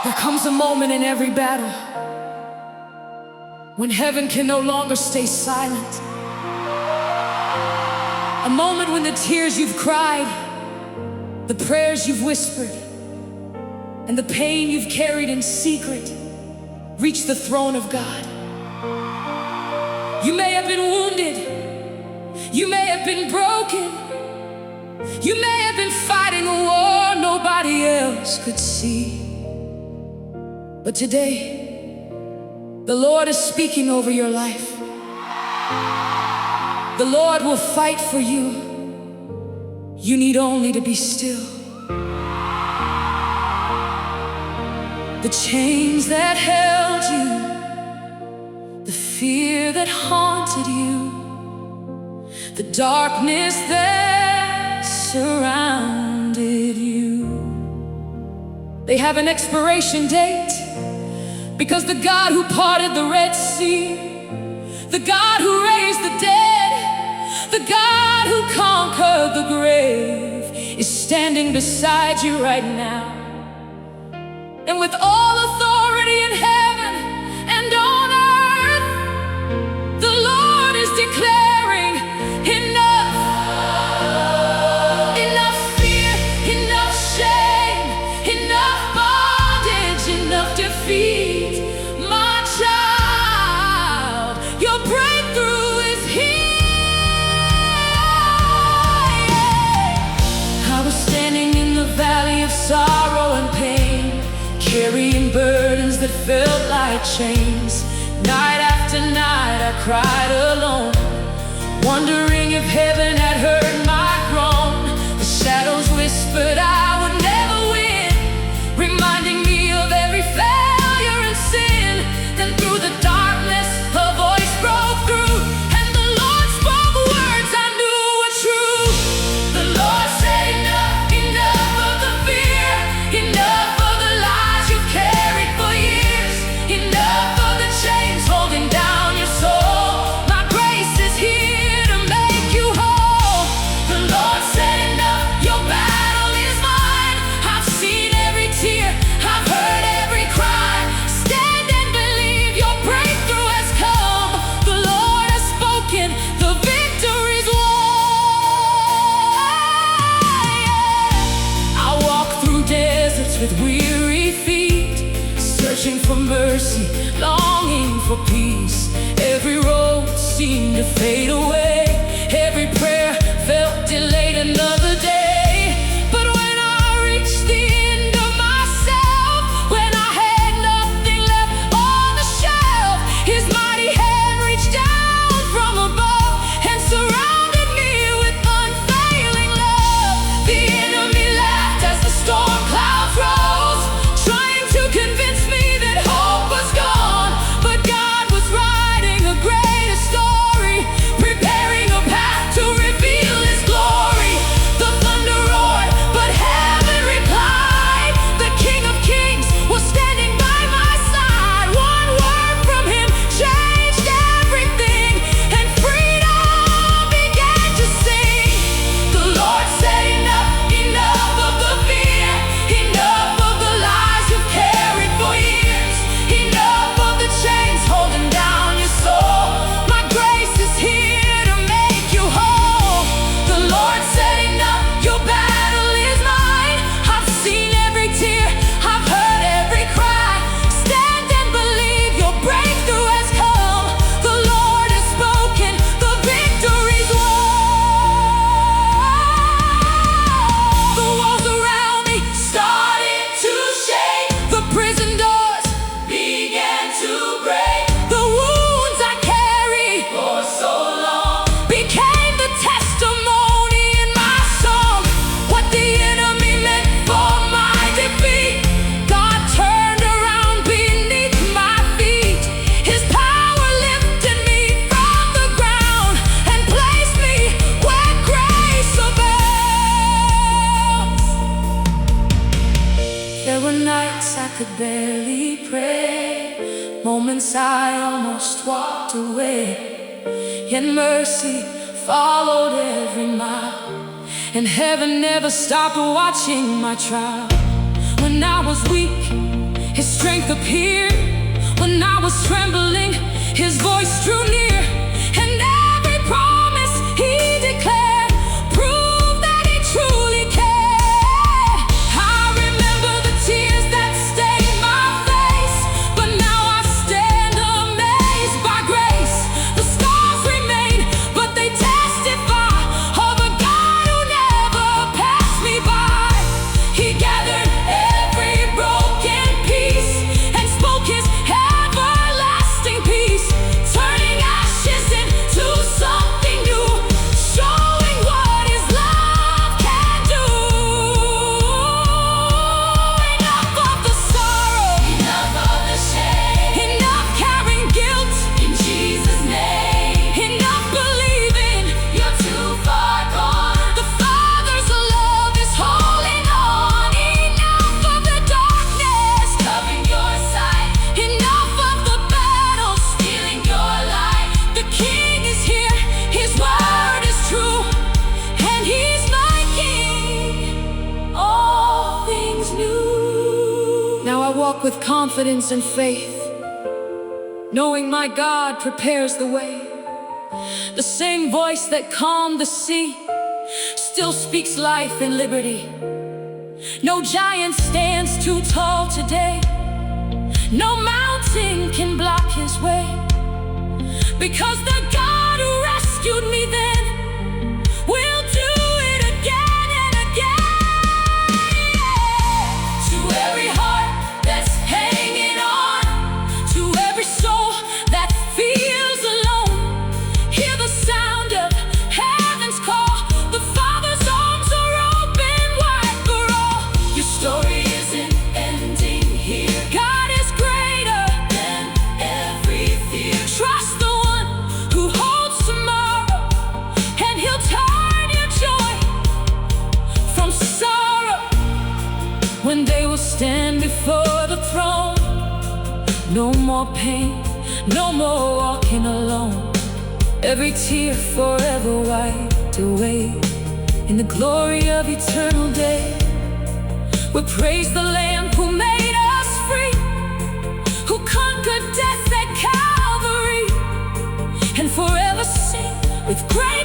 There comes a moment in every battle when heaven can no longer stay silent. A moment when the tears you've cried, the prayers you've whispered, and the pain you've carried in secret reach the throne of God. You may have been wounded, you may have been broken, you may have been fighting a war nobody else could see. But today, the Lord is speaking over your life. The Lord will fight for you. You need only to be still. The chains that held you, the fear that haunted you, the darkness that surrounded you, they have an expiration date. Because the God who parted the Red Sea, the God who raised the dead, the God who conquered the grave is standing beside you right now. And with all authority in heaven and on earth, the Lord is declaring enough. Enough fear, enough shame, enough bondage, enough defeat. Sorrow and pain, carrying burdens that felt like chains. Night after night I cried alone, wondering if heaven had heard my groan. The shadows whispered I would never win, reminding me of every failure and sin. Then through the darkness a voice broke through, and the Lord spoke words I knew were true. The Lord said enough, enough of the fear, enough of the lies you carried for years, enough of the chains holding down your soul. My grace is here to make you whole. The Lord said enough, your battle is mine. I've seen every tear, I've heard every cry. Stand and believe your breakthrough has come. The Lord has spoken, the victory's won. I walk through deserts with weary feet, searching for mercy, longing for peace. Every road seemed to fade away, every prayer felt delayed another day. But when I reached the end of myself, when I had nothing left on the shelf, His mighty hand reached down from above and surrounded me with unfailing love. The enemy laughed as the storm clouds rose, trying to convince me that hope was gone. But God was writing a greater story, preparing a path to reveal His glory. The thunder roared, but heaven replied. The King of Kings was standing by my side. One word from Him changed everything, and freedom began to sing. The Lord said enough, enough of the fear, enough of the lies you've carried for years, enough of the chains holding down your soul. My grace is here to make you whole. The Lord said enough, your battle is mine. I've seen every tear, I've heard every cry. Stand and believe your breakthrough has come. The Lord has spoken, the victory's won. The walls around me started to shake, the prison doors began to break. The wounds I carried for so long became the testimony in my song. What the enemy meant for my defeat, God turned around beneath my feet. His power lifted me from the ground and placed me where grace abounds. There were nights I could barely pray, moments I almost walked away, yet mercy followed every mile, and heaven never stopped watching my trial. When I was weak, His strength appeared when I was trembling. His voice drew near, and every promise he declared proved that he truly cared. I remember the tears that stained my face, but now I stand amazed by grace. The scars remain, but they testify of a God who never passed me by. He gathered every broken piece and spoke his everlasting peace, turning ashes into something new, showing what his love can do. Enough of the sorrow, enough of the shame, enough carrying guilt in Jesus' name, enough believing you're too far gone. The Father's love is holding on. Enough of the darkness covering your sight, enough of the battle stealing your life. The King is here, his word is true, and he's making all things new. Now I walk with confidence and faith, knowing my God prepares the way. The same voice that calmed the sea still speaks life and liberty. No giant stands too tall today, no mountain can block his way, because the God who rescued me then will do it again and again. To every heart that's hanging on, to every soul that feels alone, hear the sound of heaven's call. The Father's arms are open wide for all. Your story isn't ending here. God is greater than every fear. Trust the one who holds tomorrow, and he'll turn your joy from sorrow. When they will stand before the throne, no more pain, no more walking alone. Every tear forever wiped away in the glory of eternal day. We'll praise the Lamb who made us free, who conquered death at Calvary, and forever sing with grace.